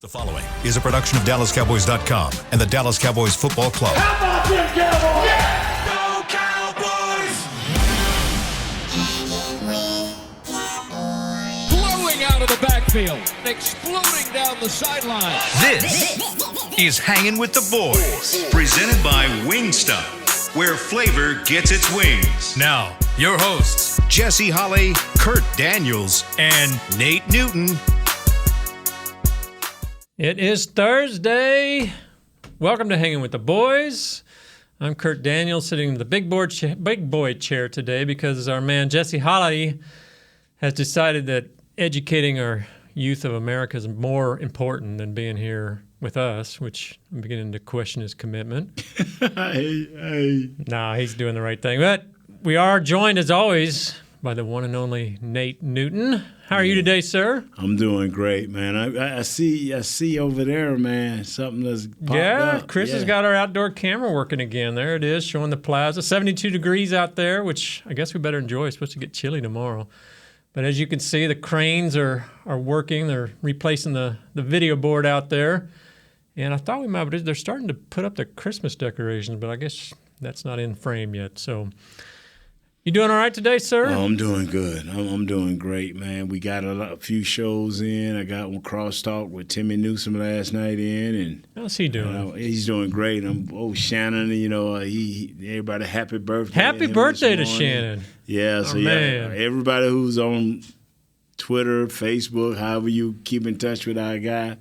The following is a production of DallasCowboys.com and the Dallas Cowboys Football Club. How about them Cowboys? Yeah! Go Cowboys! Blowing out of the backfield, exploding down the sideline. This is Hangin' with the Boys, presented by Wingstop, where flavor gets its wings. Now, your hosts, Jesse Holley, Kurt Daniels, and Nate Newton. It is Thursday. Welcome to Hanging with the Boys. I'm Kurt Daniels, sitting in the big boy chair today because our man Jesse Holley has decided that educating our youth of America is more important than being here with us, which I'm beginning to question his commitment. No, he's doing the right thing. But we are joined, as always, by the one and only Nate Newton. How are you today, sir? I'm doing great, man. I see over there, man, something that's popped up. Chris has got our outdoor camera working again. There it is, showing the plaza. 72 degrees out there, which I guess we better enjoy. It's supposed to get chilly tomorrow. But as you can see, the cranes are working. They're replacing the video board out there. And I thought we might, but they're starting to put up the Christmas decorations, but I guess that's not in frame yet. So, you doing all right today, sir? Oh, I'm doing good. I'm doing great, man. We got a few shows in. I got one crosstalk with Timmy Newsom last night in, and how's he doing? He's doing great. Shannon, everybody happy birthday. Happy birthday to Shannon. Yeah, so man. Everybody who's on Twitter, Facebook, however you keep in touch with our guy,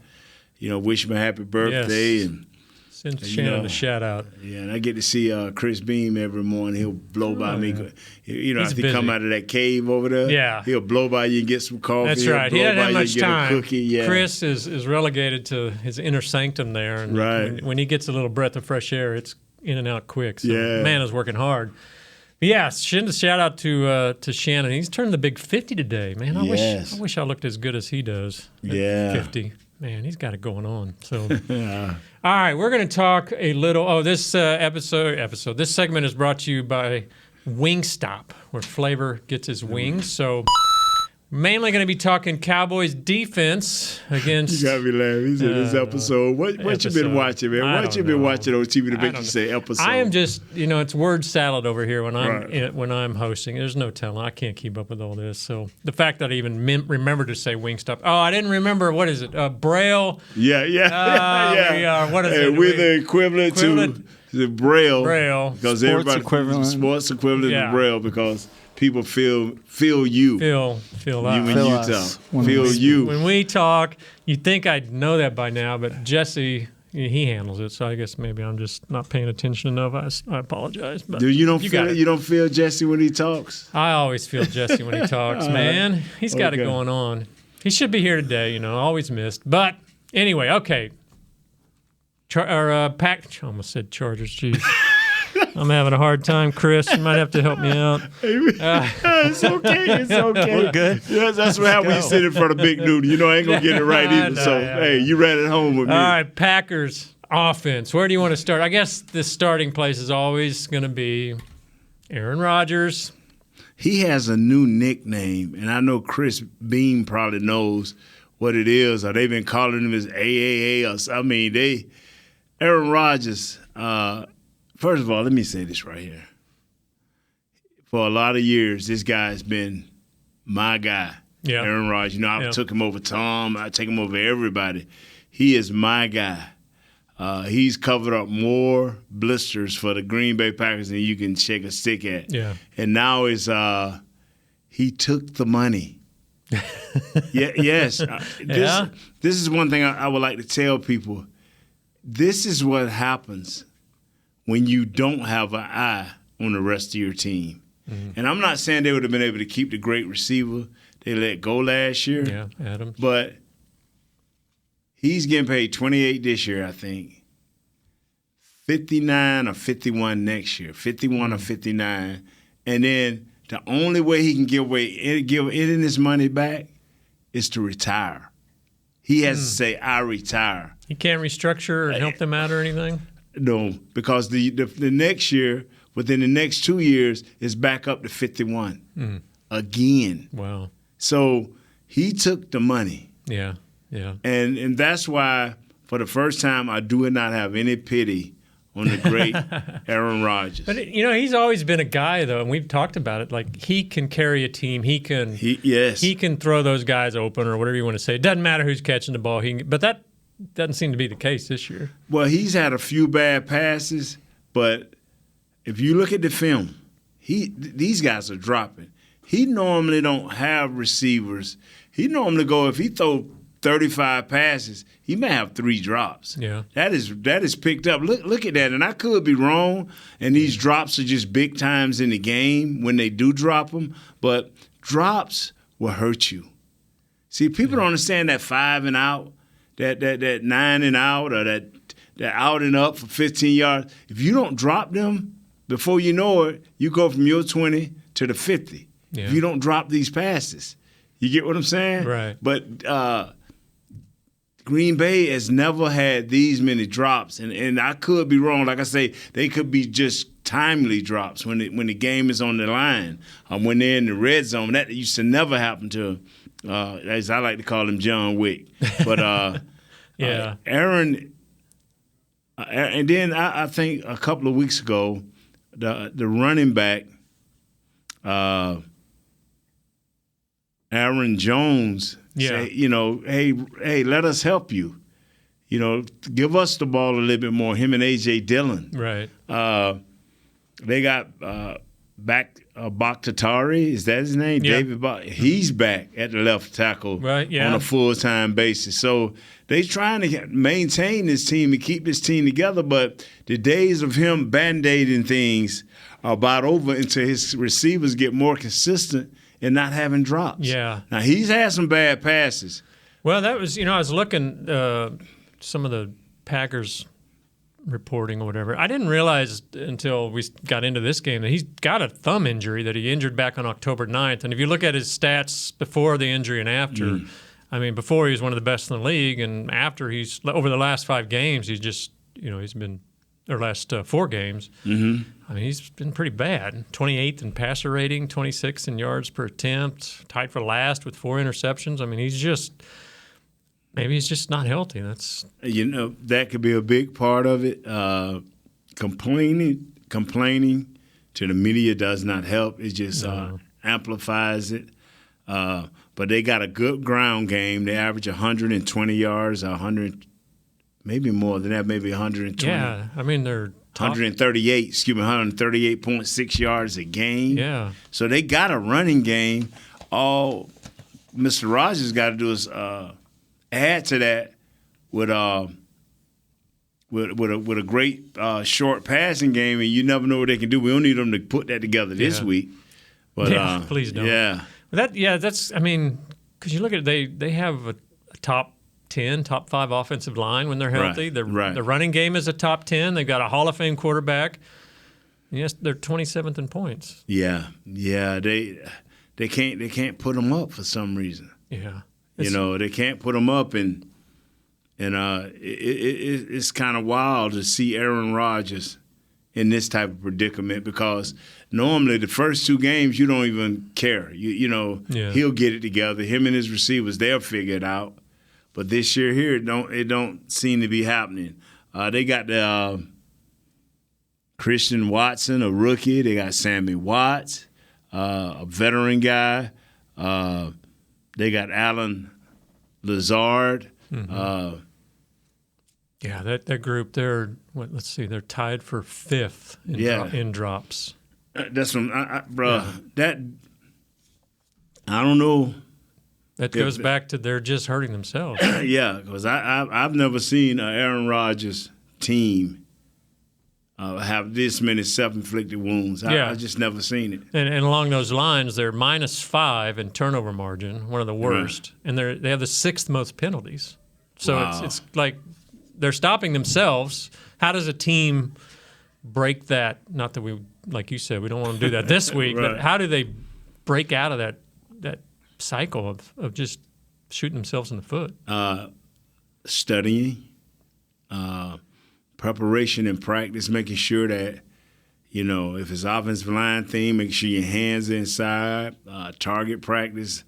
wish him a happy birthday. Yes. And send Shannon a shout out. Yeah, and I get to see Chris Beam every morning. He'll blow by me. If he come out of that cave over there, he'll blow by you and get some coffee. That's right. He doesn't have much time. A cookie. Yeah. Chris is relegated to his inner sanctum there. And right. When he gets a little breath of fresh air, it's in and out quick. So yeah. Man is working hard. But yeah, send a shout out to Shannon. He's turned the big 50 today. Man, I wish I looked as good as he does at 50. Man, he's got it going on. So, All right, we're going to talk a little. This this segment is brought to you by Wingstop, where flavor gets its wings. So, mainly going to be talking Cowboys defense against. You got me laughing. He said this episode. What you been watching, man? What you been watching on TV to make you say episode? I am just, it's word salad over here when I'm hosting. There's no telling. I can't keep up with all this. So the fact that I even remembered to say Wingstop. Oh, I didn't remember. What is it? Braille. Yeah. We are. What is it? We're the equivalent to the Braille. Because sports equivalent. Sports equivalent to Braille because people feel you. Feel you when you talk. Feel you. When we talk, you'd think I'd know that by now, but Jesse, he handles it. So I guess maybe I'm just not paying attention enough. I apologize. But dude, you don't feel Jesse when he talks? I always feel Jesse when he talks, man. He's got it going on. He should be here today, always missed. But anyway, okay. I almost said Chargers, jeez. I'm having a hard time, Chris. You might have to help me out. It's okay. We're good. Yes, that's how we sit in front of Big Dude. I ain't going to get it right either. Hey, you ran it home with me. All right, Packers offense. Where do you want to start? I guess the starting place is always going to be Aaron Rodgers. He has a new nickname, and I know Chris Beam probably knows what it is. Or they've been calling him his AAA or something. Aaron Rodgers, first of all, let me say this right here. For a lot of years, this guy's been my guy, Aaron Rodgers. I took him over Tom. I take him over everybody. He is my guy. He's covered up more blisters for the Green Bay Packers than you can shake a stick at. Yeah. And now he took the money. Yes. This is one thing I would like to tell people. This is what happens when you don't have an eye on the rest of your team. Mm-hmm. And I'm not saying they would have been able to keep the great receiver they let go last year. Yeah, Adams. But he's getting paid $28 this year, I think. 59 or 51 next year. 51 or 59. And then the only way he can give any of his money back is to retire. He has to say, I retire. He can't restructure or help them out or anything? No, because the next year, within the next 2 years, is back up to 51 again. Wow. So he took the money. Yeah. Yeah. And that's why, for the first time, I do not have any pity on the great Aaron Rodgers. But, he's always been a guy, though, and we've talked about it. Like, he can carry a team. He can throw those guys open or whatever you want to say. It doesn't matter who's catching the ball. But that doesn't seem to be the case this year. Well, he's had a few bad passes, but if you look at the film, these guys are dropping. He normally don't have receivers. He normally if he throw 35 passes, he may have 3 drops. Yeah. That is picked up. Look at that. And I could be wrong, and these drops are just big times in the game when they do drop them, but drops will hurt you. See, people don't understand that 5 and out, that 9 and out, or that out and up for 15 yards. If you don't drop them, before you know it, you go from your 20 to the 50. Yeah. If you don't drop these passes. You get what I'm saying? Right. But Green Bay has never had these many drops, and I could be wrong. Like I say, they could be just timely drops when the game is on the line, when they're in the red zone. That used to never happen to, as I like to call him, John Wick. But yeah, Aaron, and then I think a couple of weeks ago, the running back, Aaron Jones. Yeah. Say, hey, let us help you. Give us the ball a little bit more. Him and A.J. Dillon. Right. They got Bakhtiari. Is that his name? Yeah. David he's back at the left tackle right, yeah. on a full-time basis. So they trying to maintain this team and keep this team together, but the days of him Band-Aiding things are about over until his receivers get more consistent and not having drops. Yeah. Now, he's had some bad passes. Well, that was, I was looking some of the Packers reporting or whatever. I didn't realize until we got into this game that he's got a thumb injury that he injured back on October 9th. And if you look at his stats before the injury and after, I mean, before he was one of the best in the league, and after over the last 5 games, he's just, he's been, or last 4 games, I mean, he's been pretty bad. 28th in passer rating, 26th in yards per attempt, tied for last with 4 interceptions. I mean, maybe he's just not healthy. That's that could be a big part of it. Complaining to the media does not help. It just amplifies it. But they got a good ground game. They average 120 yards, 100, maybe more than that, maybe 120. Yeah, I mean they're 138.6 yards a game. Yeah. So they got a running game. All Mr. Rodgers got to do is add to that with a great short passing game, and you never know what they can do. We don't need them to put that together this week. But please don't. Yeah. That's I mean, because you look at it, they have a top 10, top 5 offensive line when they're healthy. Right. The running game is a top 10. They've got a Hall of Fame quarterback. Yes, they're 27th in points. Yeah. They can't put them up for some reason. Yeah. They can't put them up, and it's kind of wild to see Aaron Rodgers in this type of predicament, because normally the first 2 games you don't even care. He'll get it together. Him and his receivers, they'll figure it out. But this year here, it don't seem to be happening. They got the Christian Watson, a rookie. They got Sammy Watts, a veteran guy. They got Alan Lazard. Yeah, that group, they're tied for 5th in drops. That's what that I don't know. That goes back to they're just hurting themselves. Yeah, because I've never seen an Aaron Rodgers team have this many self-inflicted wounds. I've just never seen it. And along those lines, they're -5 in turnover margin, one of the worst, and they have the 6th most penalties. So it's like they're stopping themselves. How does a team break that? Not that we, like you said, we don't want to do that this week, Right. but how do they break out of that cycle of just shooting themselves in the foot? Studying, preparation and practice, making sure that, if it's offensive line thing, make sure your hands are inside, target practice,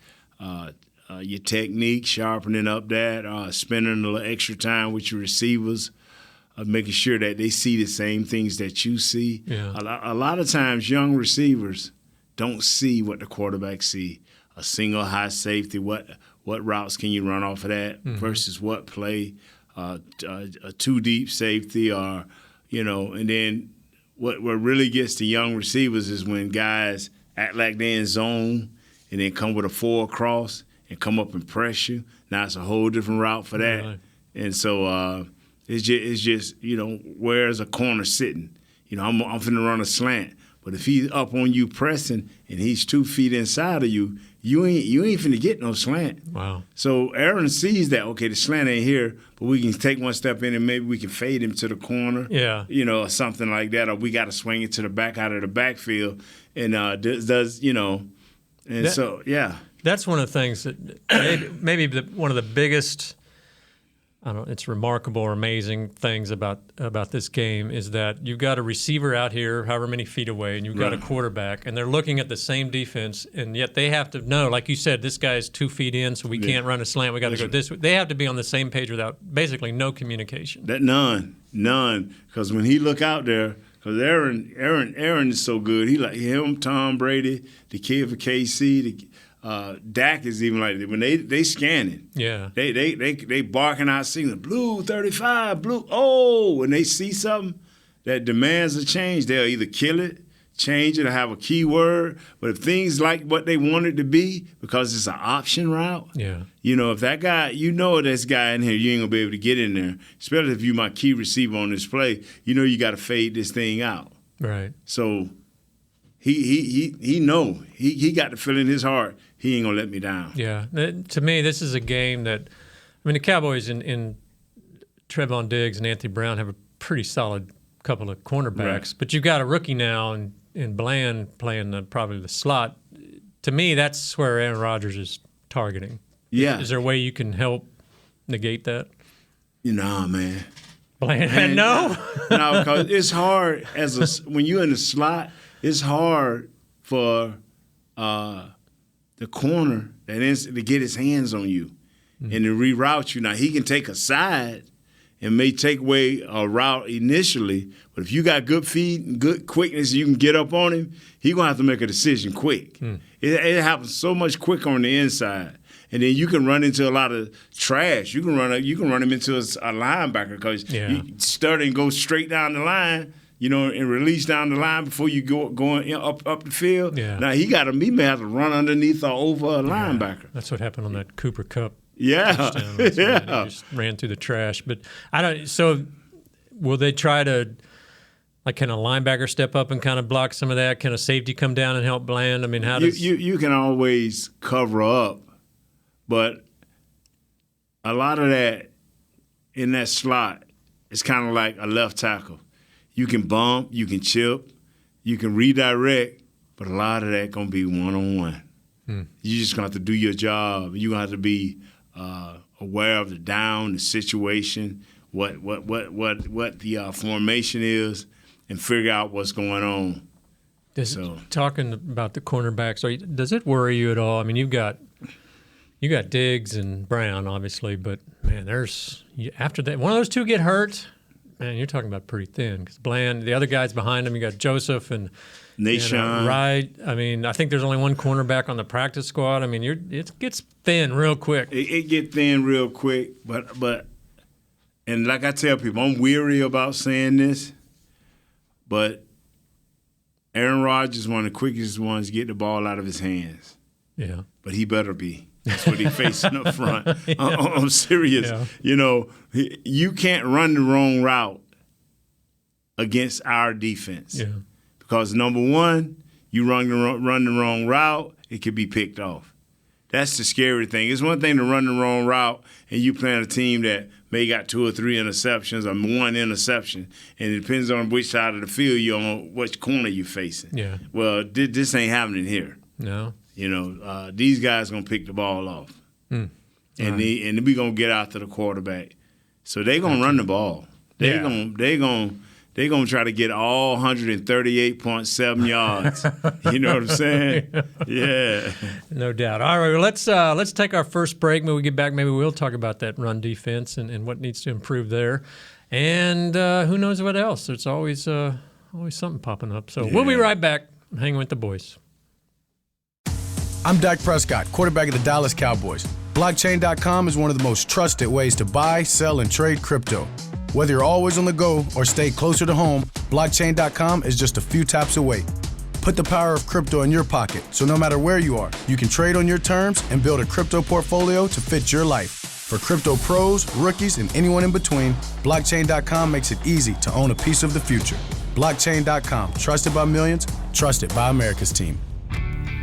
your technique, sharpening up that, spending a little extra time with your receivers, making sure that they see the same things that you see. Yeah. A lot of times young receivers don't see what the quarterback see. A single high safety, what routes can you run off of that versus what play, a two deep safety, or and then what really gets the young receivers is when guys act like they're in zone and then come with a 4 across and come up and press you. Now it's a whole different route for that. Right. And so it's just where's a corner sitting? I'm finna run a slant. But if he's up on you pressing and he's 2 feet inside of you, you ain't finna get no slant. Wow. So Aaron sees that, okay, the slant ain't here, but we can take one step in and maybe we can fade him to the corner. Yeah. Or something like that, or we got to swing it to the back out of the backfield. And so, yeah. That's one of the things that maybe one of the biggest, I don't know, it's remarkable or amazing things about this game is that you've got a receiver out here however many feet away and you've got a quarterback and they're looking at the same defense and yet they have to know, like you said, this guy's 2 feet in so we can't run a slant, we got to go this way. They have to be on the same page without basically no communication. None. Because when he look out there, because Aaron is so good. He like him, Tom Brady, the kid for KC, Dak is even like when they scanning. Yeah. They barking out signal, blue 35, blue. Oh, when they see something that demands a change, they'll either kill it, change it, or have a keyword. But if things like what they want it to be, because it's an option route, yeah. If that guy, this guy in here, you ain't gonna be able to get in there. Especially if you my key receiver on this play, you got to fade this thing out. Right. So he know he got the feeling in his heart he ain't gonna let me down. Yeah. To me, this is a game that, the Cowboys in Trevon Diggs and Anthony Brown have a pretty solid couple of cornerbacks, right. But you've got a rookie now and Bland playing probably the slot. To me, that's where Aaron Rodgers is targeting. Yeah. Is there a way you can help negate that? Man. Bland, no? No, because it's hard when you're in the slot, it's hard for the corner to get his hands on you and to reroute you. Now, he can take a side and may take away a route initially, but if you got good feet and good quickness, you can get up on him, he's going to have to make a decision quick. It happens so much quicker on the inside. And then you can run into a lot of trash. You can run him into a linebacker because you start and go straight down the line, and release down the line before you going up the field. Yeah. Now he may have to run underneath or over a linebacker. That's what happened on that Cooper Kupp. Yeah, yeah. He just ran through the trash. But I don't. So will they try to, can a linebacker step up and kind of block some of that? Can a safety come down and help Bland? How does you can always cover up, but a lot of that in that slot is kind of like a left tackle. You can bump, you can chip, you can redirect, but a lot of that gonna be one-on-one. You just gonna have to do your job. You gonna have to be aware of the down, the situation, what the formation is, and figure out what's going on. Talking about the cornerbacks, does it worry you at all? You've got Diggs and Brown, obviously, but man, after that, one of those two get hurt. Man, you're talking about pretty thin because Bland, the other guys behind him, you got Joseph and Nation. Right. I think there's only one cornerback on the practice squad. It gets thin real quick. It get thin real quick, but and like I tell people, I'm weary about saying this, but Aaron Rodgers is one of the quickest ones to get the ball out of his hands. Yeah. But he better be. That's what he's facing up front. I'm serious. Yeah. You can't run the wrong route against our defense. Yeah. Because number one, you run the wrong route, it could be picked off. That's the scary thing. It's one thing to run the wrong route and you playing a team that may got 2 or 3 interceptions or 1 interception, and it depends on which side of the field you're on, which corner you're facing. Yeah. Well, this ain't happening here. No. These guys gonna pick the ball off, and we gonna get after the quarterback. So they gonna run the ball. They they're going to try to get all 138.7 yards. You know what I'm saying? Yeah. No doubt. All right, well, let's take our first break. When we get back, maybe we'll talk about that run defense and what needs to improve there. And who knows what else. There's always something popping up. So we'll be right back. Hanging with the boys. I'm Dak Prescott, quarterback of the Dallas Cowboys. Blockchain.com is one of the most trusted ways to buy, sell, and trade crypto. Whether you're always on the go or stay closer to home, Blockchain.com is just a few taps away. Put the power of crypto in your pocket, so no matter where you are, you can trade on your terms and build a crypto portfolio to fit your life. For crypto pros, rookies, and anyone in between, Blockchain.com makes it easy to own a piece of the future. Blockchain.com, trusted by millions, trusted by America's team.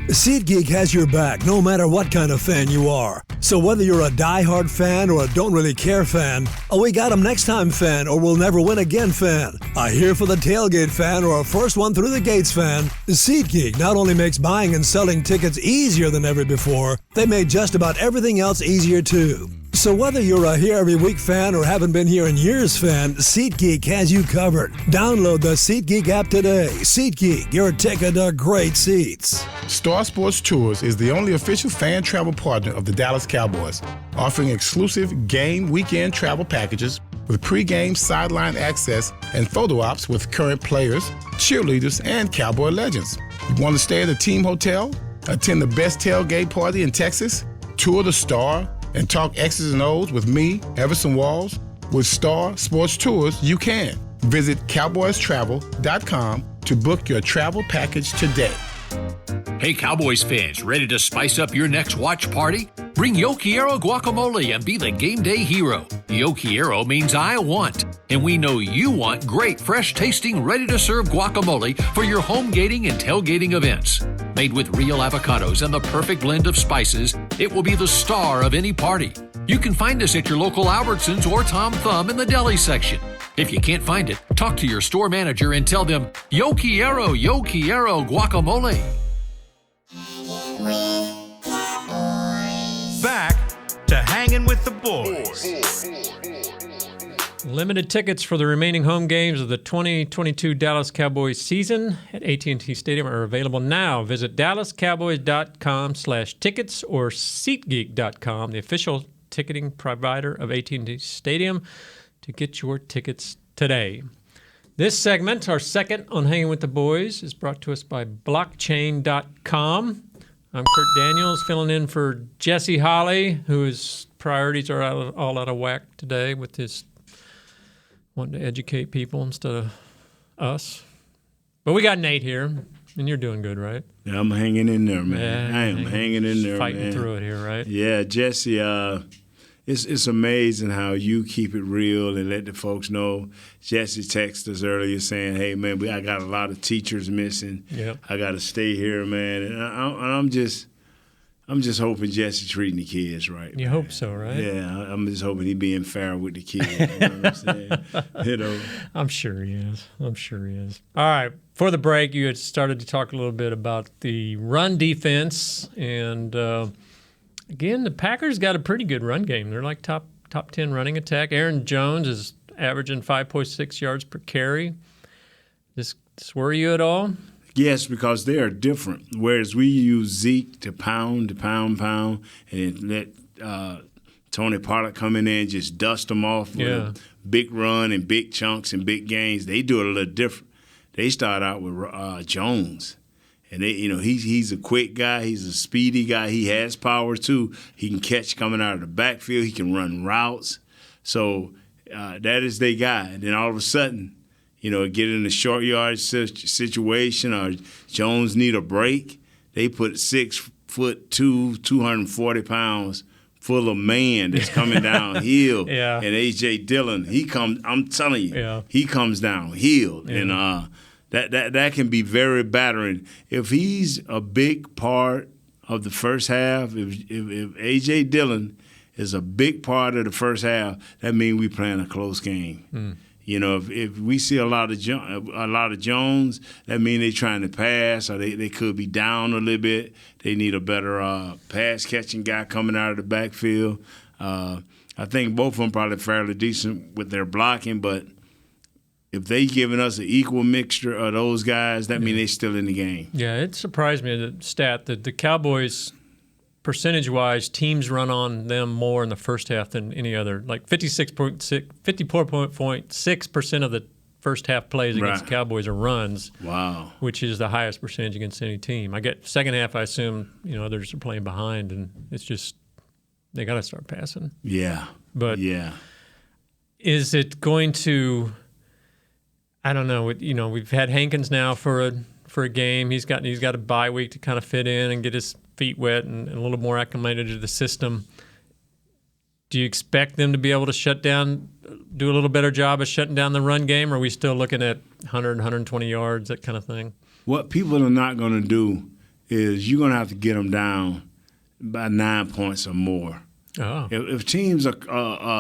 SeatGeek has your back no matter what kind of fan you are. So whether you're a diehard fan or a don't really care fan, a we got 'em next time fan or we'll never win again fan, a here for the tailgate fan or a first one through the gates fan, SeatGeek not only makes buying and selling tickets easier than ever before, they made just about everything else easier too. So whether you're a here every week fan or haven't been here in years fan, SeatGeek has you covered. Download the SeatGeek app today. SeatGeek, your ticket to great seats. Star Sports Tours is the only official fan travel partner of the Dallas Cowboys, offering exclusive game weekend travel packages with pregame sideline access and photo ops with current players, cheerleaders, and Cowboy legends. You want to stay at a team hotel, attend the best tailgate party in Texas, tour the Star, and talk X's and O's with me, Everson Walls? With Star Sports Tours, you can. Visit cowboystravel.com to book your travel package today. Hey Cowboys fans, ready to spice up your next watch party? Bring Yo Quiero guacamole and be the game day hero. Yo Quiero means I want, and we know you want great, fresh-tasting, ready-to-serve guacamole for your home gating and tailgating events. Made with real avocados and the perfect blend of spices, it will be the star of any party. You can find us at your local Albertsons or Tom Thumb in the deli section. If you can't find it, talk to your store manager and tell them, Yo Quiero guacamole. Back to Hanging with the Boys. Limited tickets for the remaining home games of the 2022 Dallas Cowboys season at AT&T Stadium are available now. Visit dallascowboys.com/tickets or SeatGeek.com, the official ticketing provider of AT&T Stadium, to get your tickets today. This segment, our second on Hanging with the Boys, is brought to us by Blockchain.com. I'm Kurt Daniels, filling in for Jesse Holley, whose priorities are all out of whack today with his wanting to educate people instead of us. But we got Nate here, and you're doing good, right? Yeah, I'm hanging in there, man. Yeah, I am hanging in there, fighting man. through it here, right? Yeah, Jesse, it's amazing how you keep it real and let the folks know. Jesse texted us earlier saying, hey, man, I got a lot of teachers missing. Yep. I got to stay here, man. And I'm just hoping Jesse treating the kids right. You hope so, right? Yeah, I'm just hoping he being fair with the kids. You know what I'm saying? You know. I'm sure he is. All right. For the break, you had started to talk a little bit about the run defense. And, again, the Packers got a pretty good run game. They're like top 10 running attack. Aaron Jones is averaging 5.6 yards per carry. This worry you at all? Yes, because they are different. Whereas we use Zeke to pound, and then let Tony Pollard come in there and just dust them off with a big run and big chunks and big gains. They do it a little different. They start out with Jones. And he's a quick guy. He's a speedy guy. He has power too. He can catch coming out of the backfield. He can run routes. So that is their guy. And then all of a sudden, get in a short yard situation or Jones need a break. They put 6'2", 240 pounds full of man that's coming downhill. Yeah. And A.J. Dillon, I'm telling you, he comes downhill. Yeah. And that can be very battering. If he's a big part of the first half, if A.J. Dillon is a big part of the first half, that means we playing a close game. If we see a lot of Jones, that means they're trying to pass or they could be down a little bit. They need a better pass-catching guy coming out of the backfield. I think both of them probably fairly decent with their blocking, but if they giving us an equal mixture of those guys, that means they're still in the game. Yeah, it surprised me, the stat that the Cowboys, percentage-wise, teams run on them more in the first half than any other. Like 54.6% of the first half plays against the Cowboys are runs. Wow. Which is the highest percentage against any team. I get second half, I assume, others are playing behind, and it's just they got to start passing. Yeah. But is it going to? I don't know. We've had Hankins now for a game. He's got a bye week to kind of fit in and get his feet wet and a little more acclimated to the system. Do you expect them to be able to do a little better job of shutting down the run game, or are we still looking at 100, 120 yards, that kind of thing? What people are not going to do is you're going to have to get them down by 9 points or more. Oh. If teams are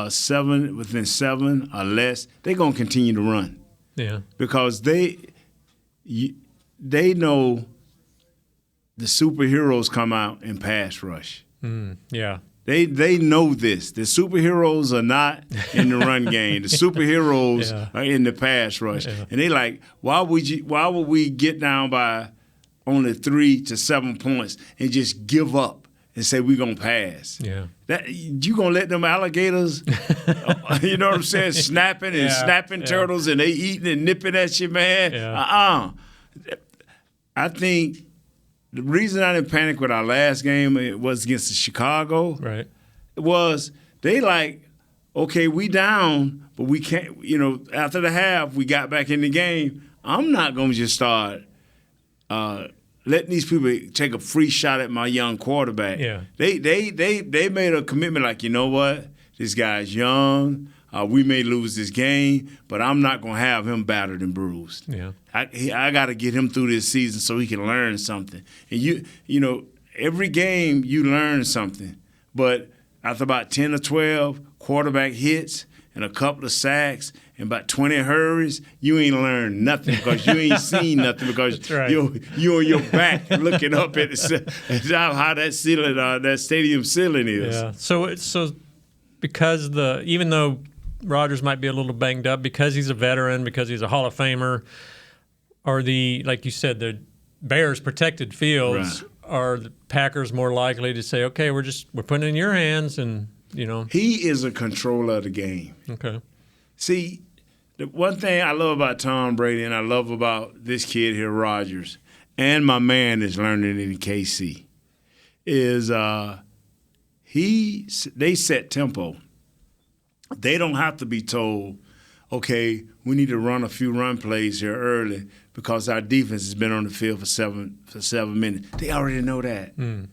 within 7 or less, they're going to continue to run. Yeah. Because they know the superheroes come out in pass rush. Yeah. They know this. The superheroes are not in the run game. The superheroes are in the pass rush. Yeah. And they like, why would we get down by only 3 to 7 points and just give up and say we're gonna pass? Yeah. That you gonna let them alligators, you know what I'm saying, snapping and snapping turtles, and they eating and nipping at you, man? Yeah. I think the reason I didn't panic with our last game, it was against the Chicago. Right. Was they like, okay, we down, but we can't, after the half, we got back in the game. I'm not going to just start letting these people take a free shot at my young quarterback. Yeah. They made a commitment like, you know what, this guy's young. We may lose this game, but I'm not going to have him battered and bruised. Yeah. I got to get him through this season so he can learn something. And every game you learn something. But after about 10 or 12 quarterback hits and a couple of sacks and about 20 hurries, you ain't learned nothing because you ain't seen nothing because you're on your back looking up at how that ceiling, that stadium ceiling is. Yeah. So because even though Rodgers might be a little banged up, because he's a veteran, because he's a Hall of Famer, are like you said, the Bears protected fields, are the Packers more likely to say, okay, we're putting it in your hands, and He is a controller of the game. Okay. See, the one thing I love about Tom Brady and I love about this kid here, Rodgers, and my man is learning in KC, is they set tempo. They don't have to be told, okay, we need to run a few run plays here early because our defense has been on the field for seven minutes. They already know that. And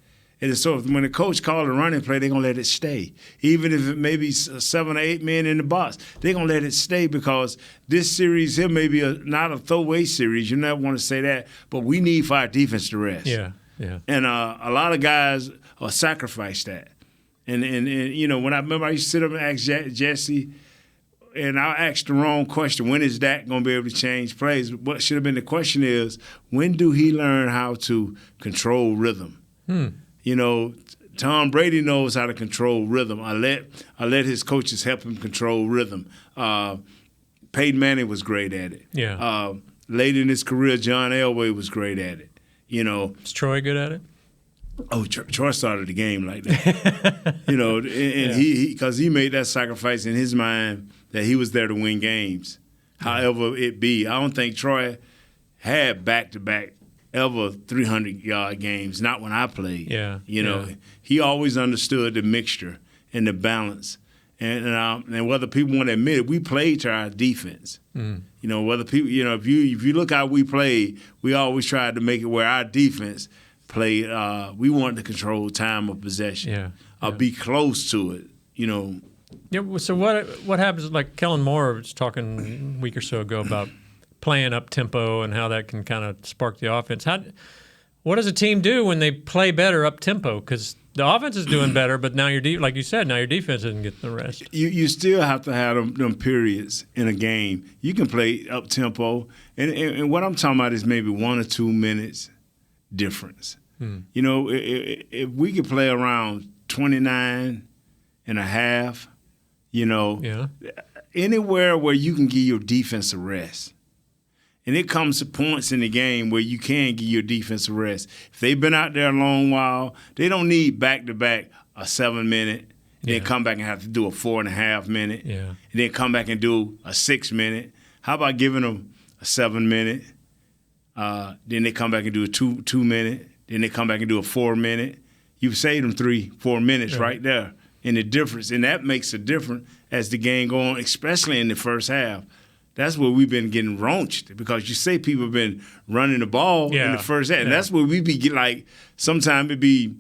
so when the coach calls a running play, they're going to let it stay. Even if it may be 7 or 8 men in the box, they're going to let it stay because this series here may be not a throwaway series. You never want to say that, but we need for our defense to rest. Yeah. And a lot of guys sacrifice that. And when I remember I used to sit up and ask Jesse, and I'll ask the wrong question. When is Dak going to be able to change plays? What should have been the question is, when do he learn how to control rhythm? Tom Brady knows how to control rhythm. I let his coaches help him control rhythm. Peyton Manning was great at it. Yeah. Late in his career, John Elway was great at it. Is Troy good at it? Oh, Troy started the game like that. Because he made that sacrifice in his mind that he was there to win games, however it be. I don't think Troy had back-to-back ever 300-yard games, not when I played. He always understood the mixture and the balance. And whether people want to admit it, we played to our defense. Whether people, if you look how we played, we always tried to make it where our defense played. We wanted to control time of possession, be close to it. Yeah. So what happens? Like Kellen Moore was talking a week or so ago about playing up tempo and how that can kind of spark the offense. What does a team do when they play better up tempo? Because the offense is doing better, but now like you said, now your defense isn't getting the rest. You still have to have them periods in a game. You can play up tempo, and what I'm talking about is maybe 1 or 2 minutes difference. If we could play around 29 and a half, anywhere where you can give your defense a rest. And it comes to points in the game where you can give your defense a rest. If they've been out there a long while, they don't need back-to-back a 7-minute, then come back and have to do a 4.5 minute, and then come back and do a 6 minute. How about giving them a 7 minute, then they come back and do a 2 minute, then they come back and do a 4 minute. You've saved them 3-4 minutes right there. And the difference, and that makes a difference as the game goes on, especially in the first half. That's where we've been getting raunched because you say people have been running the ball in the first half. And that's where we be get like, sometimes it'd be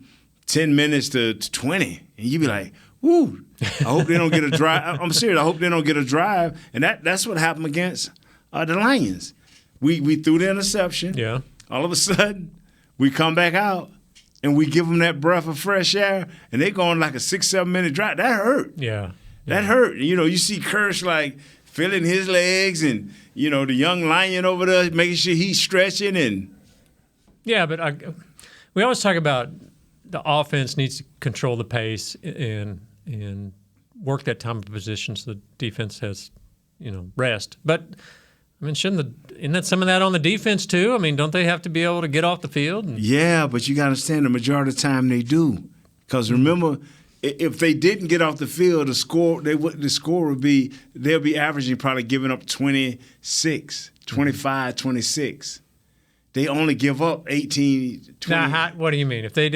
10 minutes to 20. And you be like, woo, I hope they don't get a drive. I'm serious. I hope they don't get a drive. And that's what happened against the Lions. We threw the interception. Yeah. All of a sudden, we come back out and we give them that breath of fresh air, and they go on like a 6-7 minute drive. That hurt. Yeah. That hurt. You know, you see Kirsch like feeling his legs and, you know, the young lion over there making sure he's stretching. And yeah, but we always talk about the offense needs to control the pace and work that time of position so the defense has, you know, rest. But I mean, isn't that some of that on the defense too? I mean, don't they have to be able to get off the field? Yeah, but you got to understand the majority of the time they do. Because remember, if they didn't get off the field, the score would be they'll be averaging probably giving up 26, 25, 26. They only give up 18, 20. Now, what do you mean? If they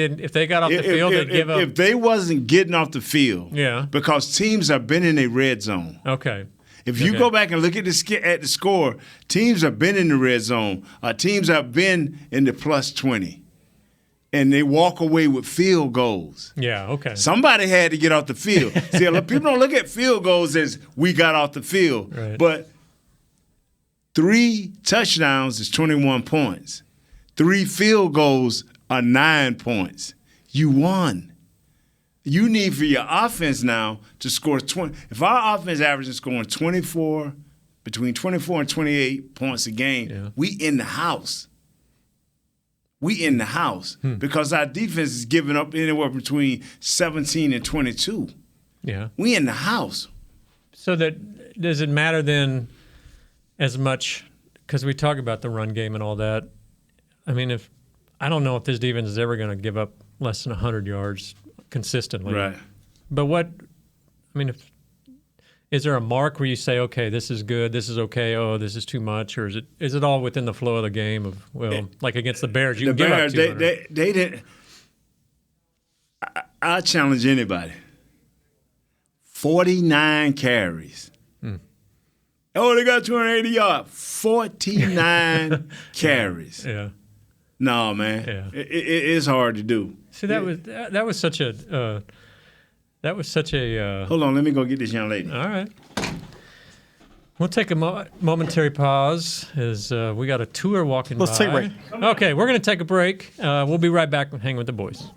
got off the field, they'd give up. If they wasn't getting off the field, because teams have been in a red zone. Okay. If you go back and look at the score, teams have been in the red zone. Teams have been in the plus 20. And they walk away with field goals. Yeah, okay. Somebody had to get off the field. See, people don't look at field goals as we got off the field. Right. But 3 touchdowns is 21 points. 3 field goals are 9 points. You won. You need for your offense now to score 20. If our offense averages scoring between 24 and 28 points a game, we in the house. We in the house because our defense is giving up anywhere between 17 and 22. Yeah. We in the house. So does it matter then as much, because we talk about the run game and all that. I mean, I don't know if this defense is ever going to give up less than 100 yards consistently. Right. But is there a mark where you say, okay, this is good, this is okay, oh, this is too much, or is it all within the flow of the game of, like against the Bears, you can give up 200. They didn't. I challenge anybody. 49 carries. Oh, they got 280 yards. 49 carries. Yeah. No, man. Yeah. It's hard to do. See, that was such a. Hold on, let me go get this young lady. All right. We'll take a momentary pause as we got a tour walking by. Let's take a break. Okay, we're going to take a break. We'll be right back with Hanging with the Boys.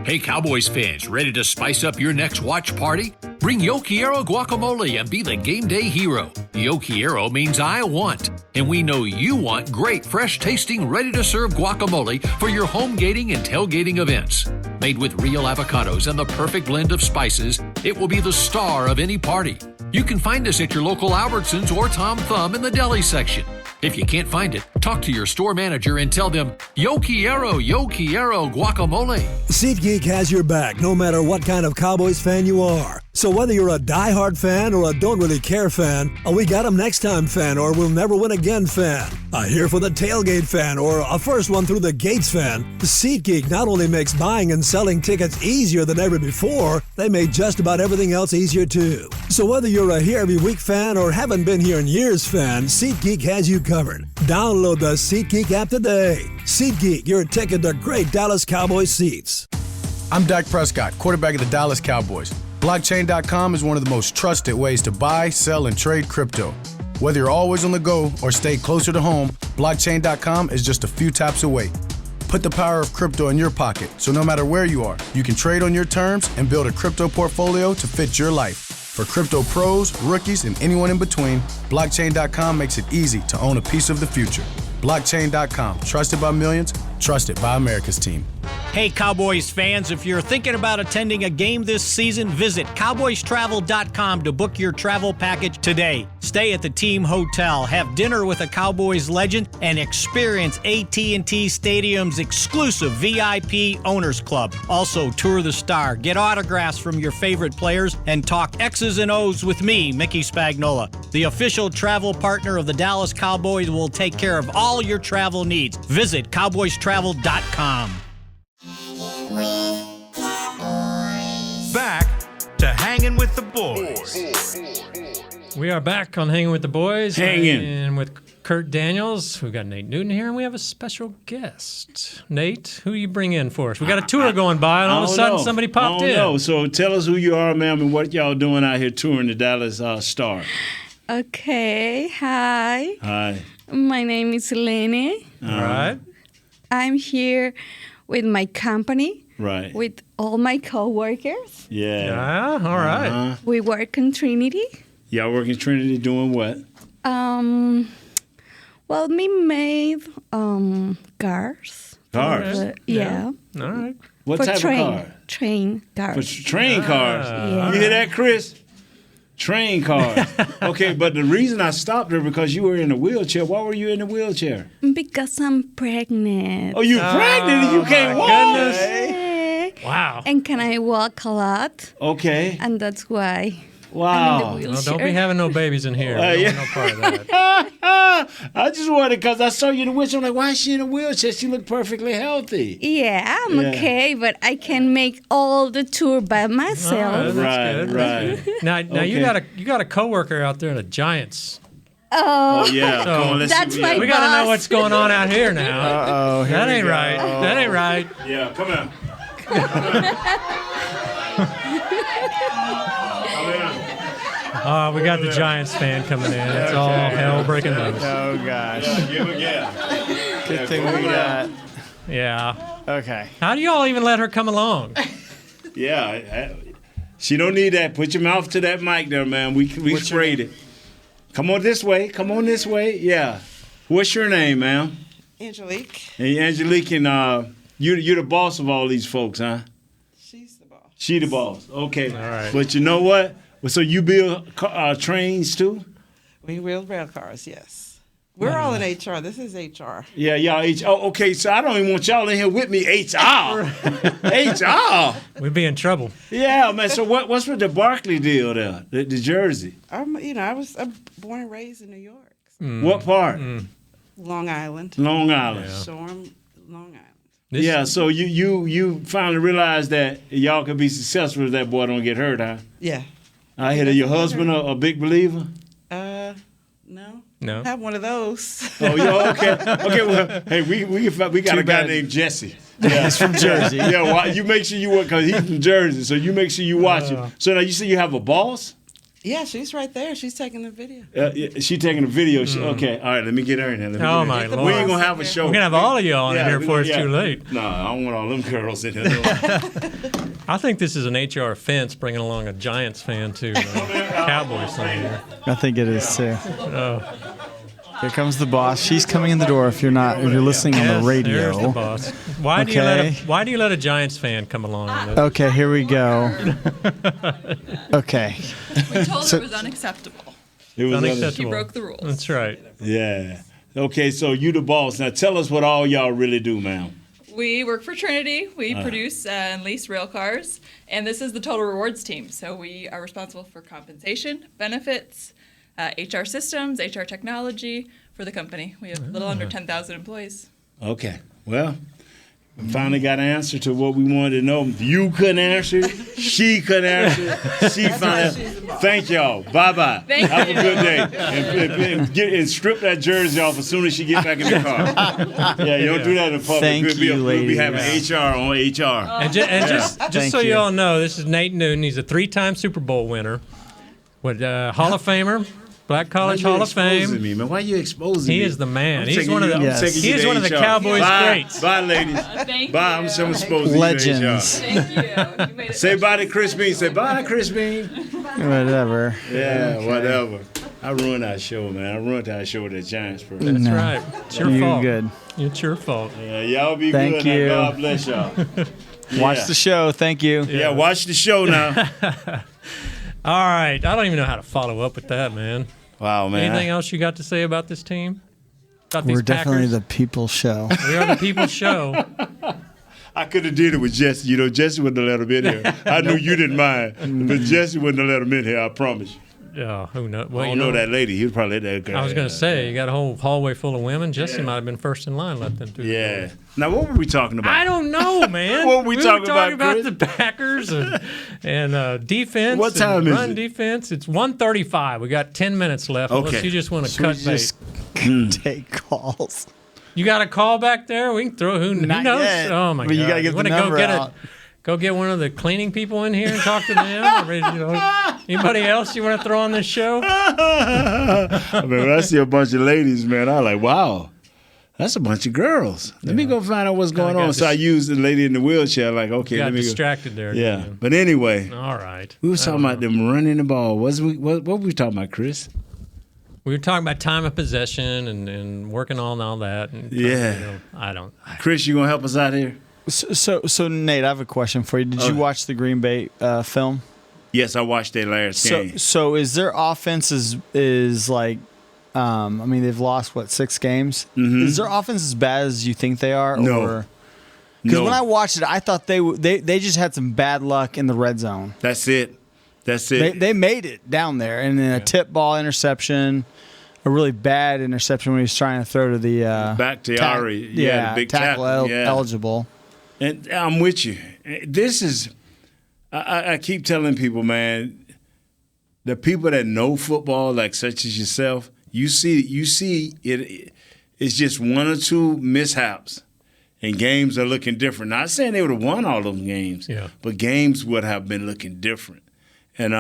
Hey, Cowboys fans, ready to spice up your next watch party? Bring Yo Quiero guacamole and be the game day hero. Yo Quiero means I want, and we know you want great, fresh-tasting, ready-to-serve guacamole for your home gating and tailgating events. Made with real avocados and the perfect blend of spices, it will be the star of any party. You can find us at your local Albertsons or Tom Thumb in the deli section. If you can't find it, talk to your store manager and tell them, Yo Quiero guacamole. SeatGeek has your back no matter what kind of Cowboys fan you are. So whether you're a diehard fan or a don't really care fan, a we got 'em next time fan or we'll never win again fan, a here for the tailgate fan or a first one through the gates fan, SeatGeek not only makes buying and selling tickets easier than ever before, they made just about everything else easier too. So whether you're a here every week fan or haven't been here in years fan, SeatGeek has you covered. Download the SeatGeek app today. SeatGeek, your ticket to great Dallas Cowboys seats. I'm Dak Prescott, quarterback of the Dallas Cowboys. Blockchain.com is one of the most trusted ways to buy, sell, and trade crypto. Whether you're always on the go or stay closer to home, Blockchain.com is just a few taps away. Put the power of crypto in your pocket, so no matter where you are, you can trade on your terms and build a crypto portfolio to fit your life. For crypto pros, rookies, and anyone in between, Blockchain.com makes it easy to own a piece of the future. Blockchain.com, trusted by millions, trusted by America's team. Hey, Cowboys fans, if you're thinking about attending a game this season, visit cowboystravel.com to book your travel package today. Stay at the team hotel, have dinner with a Cowboys legend, and experience AT&T Stadium's exclusive VIP Owners Club. Also, tour the Star, get autographs from your favorite players, and talk X's and O's with me, Mickey Spagnola. The official travel partner of the Dallas Cowboys will take care of all your travel needs. Visit cowboystravel.com. Back to Hanging with the Boys. We are back on Hanging with the Boys. Hanging. And with Kurt Daniels. We've got Nate Newton here, and we have a special guest. Nate, who you bring in for us? We got a tour going by, and all of a sudden somebody popped in. I don't know. So tell us who you are, ma'am, and what y'all doing out here touring the Dallas Star. Okay. Hi. Hi. My name is Elene. All right. I'm here with my company. Right. With all my coworkers. Yeah. All right. We work in Trinity. Y'all work in Trinity doing what? Well, we made cars. Cars? Yeah. All right. What type of car? Train cars. For train cars. Yeah. You hear that, Chris? Train cars. Okay, but the reason I stopped her because you were in a wheelchair. Why were you in a wheelchair? Because I'm pregnant. Oh, you pregnant and you can't walk? Goodness. Wow. And can I walk a lot? Okay. And that's why. Wow. I'm in the Well, don't be having no babies in here. I don't want no part of that. I just wanted, because I saw you in a wheelchair. I'm like, why is she in a wheelchair? She looked perfectly healthy. Yeah, I'm okay, but I can make all the tour by myself. Right. Now you got a coworker out there in the Giants. Oh, yeah. So Come on, let's that's see. my We got to know boss. what's going on out here now. Uh-oh, here that we ain't go. right. That ain't right. Yeah, come on. We got the Giants fan coming in. It's all hell breaking loose. Oh, gosh. Good thing we got. Yeah. Okay. How do y'all even let her come along? Yeah. She don't need that. Put your mouth to that mic there, man. We sprayed it. Come on this way. Yeah. What's your name, ma'am? Angelique. Hey, Angelique, and you're the boss of all these folks, huh? She's the boss. She the boss. Okay. All right. But you know what? So you build trains too? We build rail cars, yes. We're all in HR. This is HR. Yeah, y'all HR. Oh, okay, so I don't even want y'all in here with me, HR. HR. We'd be in trouble. Yeah, man. So what's with the Barkley deal there? The jersey? I'm born and raised in New York. What part? Long Island. Long Island. Yeah. Shoreham, Long Island. Yeah, so you finally realized that y'all could be successful if that boy don't get hurt, huh? Yeah. I hear that your husband a big believer? No. I have one of those. Oh, yeah, okay. Okay, well, hey, we got a guy named Jesse. Yeah. He's from Jersey. Yeah, well, you make sure you watch, because he's from Jersey, so you make sure you watch him. So now you say you have a boss? Yeah, she's right there. She's taking the video. She taking a video. Okay, all right, let me get her in here. Oh, my Lord. We ain't going to have a show. We're going to have all of y'all in here before it's too late. No, I don't want all them girls in here. I think this is an HR offense bringing along a Giants fan to Cowboys fan here. I think it is too. Oh. Here comes the boss. She's coming in the door. If you're listening on the radio. There's the boss. Why do you let a Giants fan come along on this? Okay, here we go. Okay. We told her it was unacceptable. It was unacceptable. She broke the rules. That's right. Yeah. Okay, so you the boss. Now tell us what all y'all really do, ma'am. We work for Trinity. We produce and lease rail cars, and this is the total rewards team. So we are responsible for compensation, benefits, HR systems, HR technology for the company. We have a little under 10,000 employees. Okay. Well, we finally got an answer to what we wanted to know. You couldn't answer it. She couldn't answer it. She finally. Thank y'all. Bye-bye. Have a good day. And strip that jersey off as soon as she gets back in the car. Yeah, you don't do that in public. Thank you, we'll be ladies. having HR on HR. And just so you all know, this is Nate Newton. He's a 3-time Super Bowl winner. With Hall of Famer. Black College Hall of Fame. Me, man? Why are you exposing me? He is the man. He's taking one of the. you- He is one of the Cowboys greats. Bye, ladies. Thank Bye. you. I'm supposed to Legends. Thank you. You made it Say bye to Chris Bean. Say bye, Chris Bean. Whatever. Yeah, whatever. I ruined our show, man. I ruined our show with the Giants. Bro. That's right. It's your fault. Good. It's your fault. Yeah, y'all be Thank good. you. God bless y'all. Watch the show. Thank you. Yeah, watch the show now. All right. I don't even know how to follow up with that, man. Wow, man. Anything else you got to say about this team? About We're these definitely Packers? the people show. We are the people show. I could have did it with Jesse. You know, Jesse wouldn't have let him in here. I knew you didn't mind, but Jesse wouldn't have let him in here, I promise you. Yeah, who knows? Well, I don't know that lady. He would probably let that girl. I was going to say, you got a whole hallway full of women. Jesse might have been first in line, let them through. Yeah. Now, what were we talking about? I don't know, man. What were we talking about, the Packers and defense. What time and is run it? defense. It's 1:35. We got 10 minutes left. Okay. Unless you just want to Should we cut bait. just take calls? You got a call back there? We can throw who Not knows? yet. Oh my But god! you gotta get the wanna number out. Go get one of the cleaning people in here and talk to them. Or, anybody else you want to throw on this show? I mean, when I see a bunch of ladies, man, I'm like, wow, that's a bunch of girls. Let me go find out what's going on. So I used the lady in the wheelchair, like, okay, Got let me distracted there. Yeah, didn't you? but anyway, All right. we were talking about them running the ball. What were we talking about, Chris? We were talking about time of possession and working on all that. And Yeah. I don't. Chris, you gonna help us out here? So Nate, I have a question for you. Did you watch the Green Bay film? Yes, I watched their last game. So is their offense is like, I mean, they've lost 6 games. Mm-hmm. Is their offense as bad as you think they are? No. Because when I watched it, I thought they just had some bad luck in the red zone. That's it. They made it down there, and then a tip ball interception, a really bad interception when he was trying to throw to the back to Ari. The big tackle eligible. And I'm with you. This is, I keep telling people, man, the people that know football, like such as yourself, you see it. It's just one or two mishaps, and games are looking different. Not saying they would have won all those games, but games would have been looking different. And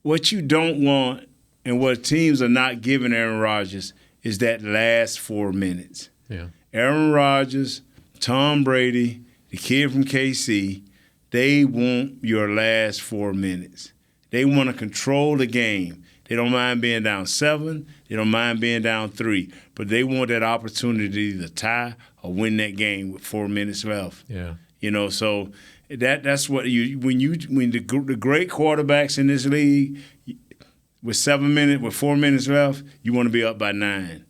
what you don't want, and what teams are not giving Aaron Rodgers, is that last 4 minutes. Yeah. Aaron Rodgers, Tom Brady, the kid from KC, they want your last 4 minutes. They want to control the game. They don't mind being down 7. They don't mind being down 3. But they want that opportunity to either tie or win that game with 4 minutes left. Yeah. You know, so that's what when the great quarterbacks in this league, with 4 minutes left, you want to be up by 9.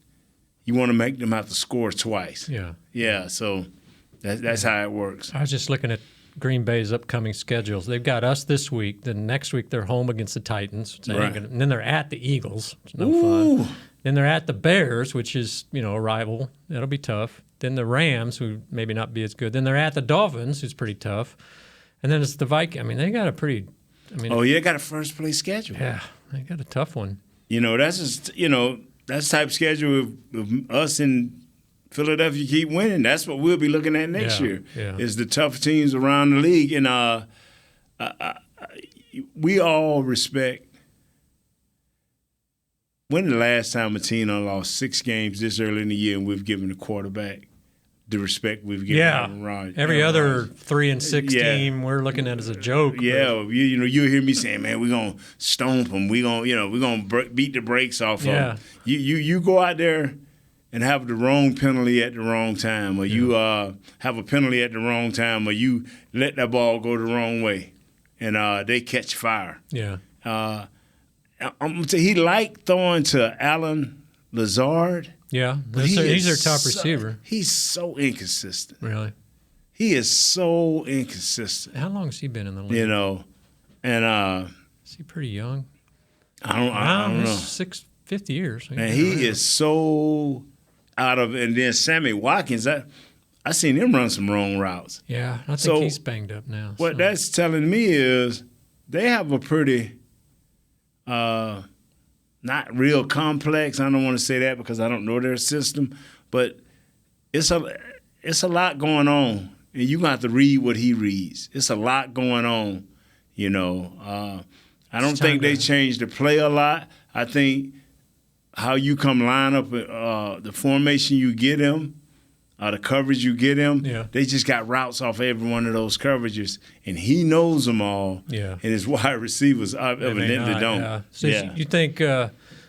You want to make them have to score twice. Yeah. Yeah, so that's how it works. I was just looking at Green Bay's upcoming schedules. They've got us this week. Then next week they're home against the Titans. Right. And then they're at the Eagles. It's no Ooh. fun. Then they're at the Bears, which is, a rival. That'll be tough. Then the Rams, who maybe not be as good. Then they're at the Dolphins, who's pretty tough. And then it's the Vikings. I mean, they got a pretty got a first place schedule. Yeah, they got a tough one. That's just, that's the type of schedule of us in Philadelphia keep winning. That's what we'll be looking at next year. Yeah. Is the tough teams around the league. And we all respect. When the last time a team lost 6 games this early in the year and we've given the quarterback the respect we've given Aaron Rodgers? Every other 3-6 team we're looking at as a joke. Yeah, you'll hear me saying, man, we're gonna stomp them. We're gonna beat the brakes off of them. You go out there and have the wrong penalty at the wrong time, or you have a penalty at the wrong time, or you let that ball go the wrong way, and they catch fire. Yeah. I'm gonna say he liked throwing to Alan Lazard. Yeah, but he's their top receiver. He's so inconsistent. Really? He is so inconsistent. How long has he been in the league? And is he pretty young? I don't know. 50 years. And he is so out of. And then Sammy Watkins, I seen him run some wrong routes. Yeah, I think he's banged up now. What that's telling me is they have a pretty not real complex. I don't want to say that because I don't know their system, but it's a lot going on, and you got to read what he reads. It's a lot going on, I don't think they changed the play a lot. I think how you come line up, the formation you get him, the coverage you get him, Yeah. they just got routes off every one of those coverages, and he knows them all. Yeah. And his wide receivers evidently don't. Yeah. So you think,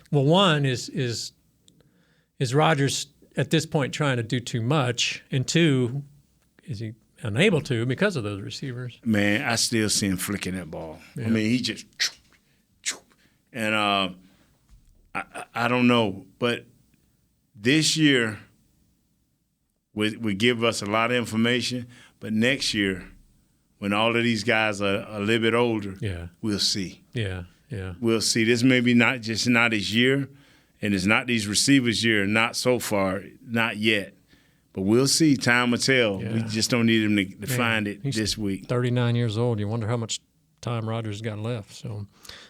one is Rodgers at this point trying to do too much, and two, is he unable to because of those receivers? Man, I still see him flicking that ball. Yeah. I mean, he just and I don't know, but this year would give us a lot of information. But next year, when all of these guys are a little bit older, we'll see. Yeah. We'll see. This may be not his year, and it's not these receivers' year. Not so far, not yet. But we'll see. Time will tell. Yeah. We just don't need him to find it this week. 39 years old. You wonder how much time Rodgers got left. So,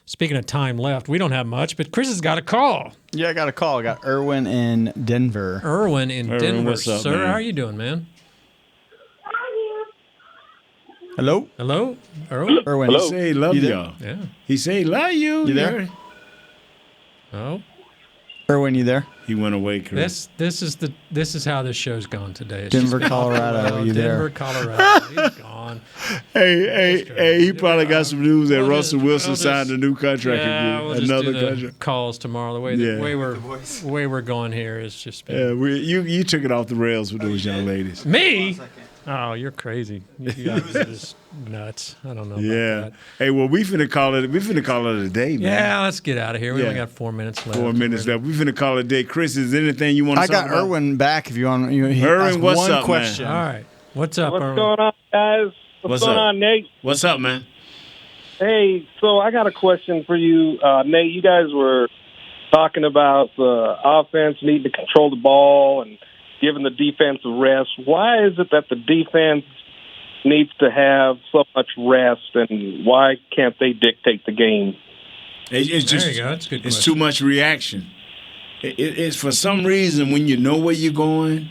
speaking of time left, we don't have much, but Chris has got a call. Yeah, I got a call. I got Irwin in Denver. Irwin in Denver, what's up, sir. man? How are you doing, man? Hello? Hello? Irwin? He say he love You there? y'all. Yeah. He say he love you. You there? Oh. Irwin, you there? He went away, Chris. This is how this show's gone today. It's Denver, just been Colorado. off the rails. You there? Denver, Colorado. He's gone. Hey, he probably got some news that Russell Wilson we'll just- signed a new contract Yeah, again. we'll just Another do the contract. calls tomorrow. The way we're going here is just been, You took it off the rails with those young ladies. me. Oh, you're crazy. You guys are just nuts. I don't know about that. Hey, well, we finna call it a day, man. Yeah, let's get out of here. We only got 4 minutes left. 4 minutes left. We finna call it a day. Chris, is there anything you want to I talk got about? Irwin back if you want. Irwin, what's one up, question. man? All right. What's up, What's Irwin? going on, guys? What's going up? on, Nate? What's up, man? Hey, so I got a question for you. Nate, you guys were talking about the offense needing to control the ball and giving the defense a rest. Why is it that the defense needs to have so much rest, and why can't they dictate the game? It's just, there you go. That's a good It's question. too much reaction. It's for some reason when you know where you're going,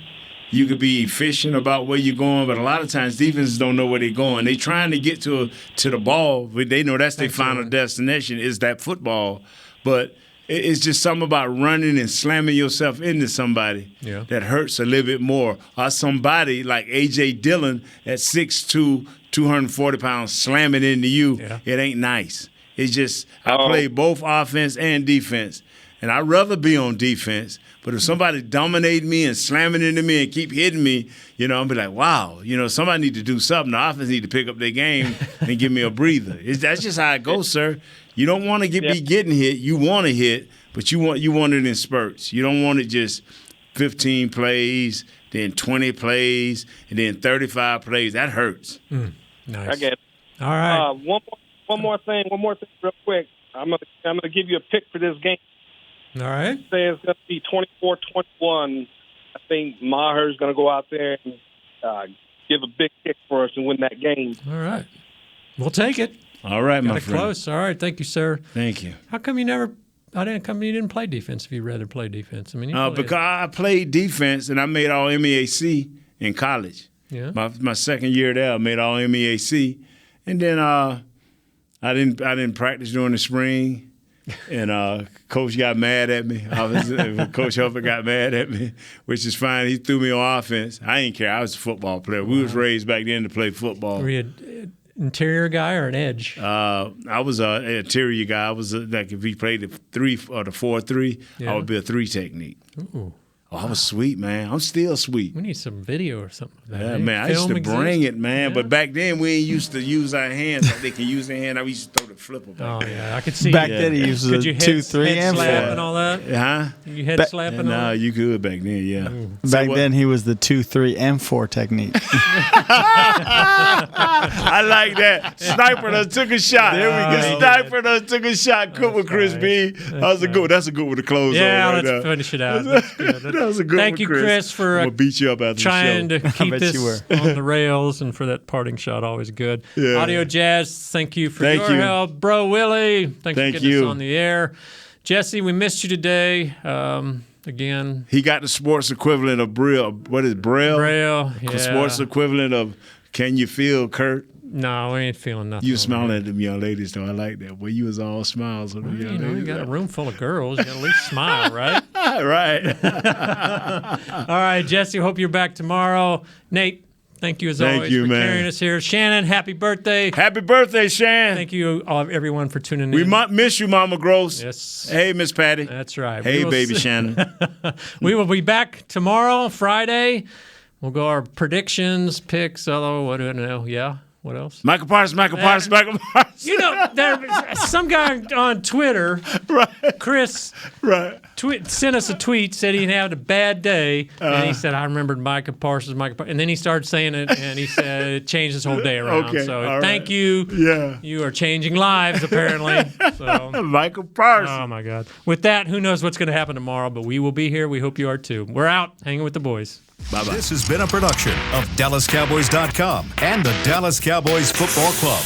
you could be efficient about where you're going, but a lot of times defenses don't know where they're going. They're trying to get to the ball, but they know that's their final destination is that football. But it's just something about running and slamming yourself into somebody that hurts a little bit more. Or somebody like A.J. Dillon at 6'2", 240 pounds slamming into you. It ain't nice. It's just I play both offense and defense. And I'd rather be on defense. But if somebody dominate me and slamming into me and keep hitting me, I'll be like, wow, somebody need to do something. The offense need to pick up their game and give me a breather. That's just how it goes, sir. You don't want to be getting hit. You want to hit, but you want it in spurts. You don't want it just 15 plays, then 20 plays, and then 35 plays. That hurts. Nice. I get it. All right. One more thing real quick. I'm gonna give you a pick for this game. All right. Say it's going to be 24-21. I think Maher's going to go out there and give a big kick for us and win that game. All right. We'll take it. All right, Got my it friend. close. All right. Thank you, sir. Thank you. How come you didn't play defense if you'd rather play defense? I mean, Because I played defense and I made all MEAC in college. Yeah. My second year there, I made all MEAC, and then I didn't practice during the spring. And coach got mad at me. Coach Hufford got mad at me, which is fine. He threw me on offense. I didn't care. I was a football player. We was raised back then to play football. Were you an interior guy or an edge? I was an interior guy. I was like if he played the 3 or the 4-3, I would be a 3 technique. Ooh. Oh, I was sweet, man. I'm still sweet. We need some video or something. Of that, Yeah, eh? man. I used Film to bring exists? it, man. Yeah. But back then, we ain't used to use our hands like they can use their hand. I used to throw the flipper back then. Yeah, I could see. Back then, he used Could the you 2, 3, head and 4. slap and all that? Huh? You head slap and all No, that? you could back then, yeah. Back then, he was the 2, 3, and 4 technique. I like that. Sniper done took a shot. There we go. Sniper done took a shot. Cook with Chris B. That's a good one to close Yeah, on right let's there. finish it out. That's good. That was a good Thank one, you, Chris. Chris, for I'm gonna beat you up after trying the to show. keep this on the rails and for that parting shot. Always good. Yeah. Audio Jazz, thank you for Thank your you. help. Bro Willie, thanks Thank for getting us you. on the air. Jesse, we missed you today. Again. He got the sports equivalent of Braille. What is Braille? Braille, The yeah. sports equivalent of Can You Feel, Kurt? No, we ain't feeling nothing. You smiling at them young ladies, though. I like that. Well, you was all smiles with them young ladies. You got a room full of girls. You got to at least smile, right? Right. All right, Jesse, hope you're back tomorrow. Nate, thank you as always for carrying us here. Shannon, happy birthday. Happy birthday, Shan. Thank you, everyone, for tuning in. We might miss you, Mama Gross. Yes. Hey, Miss Patty. That's right. Hey, baby Shannon. We will be back tomorrow, Friday. We'll go our predictions, picks, although, what do I know? Yeah. What else? Michael Parsons. You know, there's some guy on Twitter, Chris, sent us a tweet, said he had a bad day, and he said, I remembered Micah Parsons, and then he started saying it, and he said it changed his whole day around. Okay, so thank you. Yeah. You are changing lives, apparently. So, Michael Parsons. Oh, my God. With that, who knows what's going to happen tomorrow, but we will be here. We hope you are, too. We're out, hanging with the boys. Bye-bye. This has been a production of DallasCowboys.com and the Dallas Cowboys Football Club.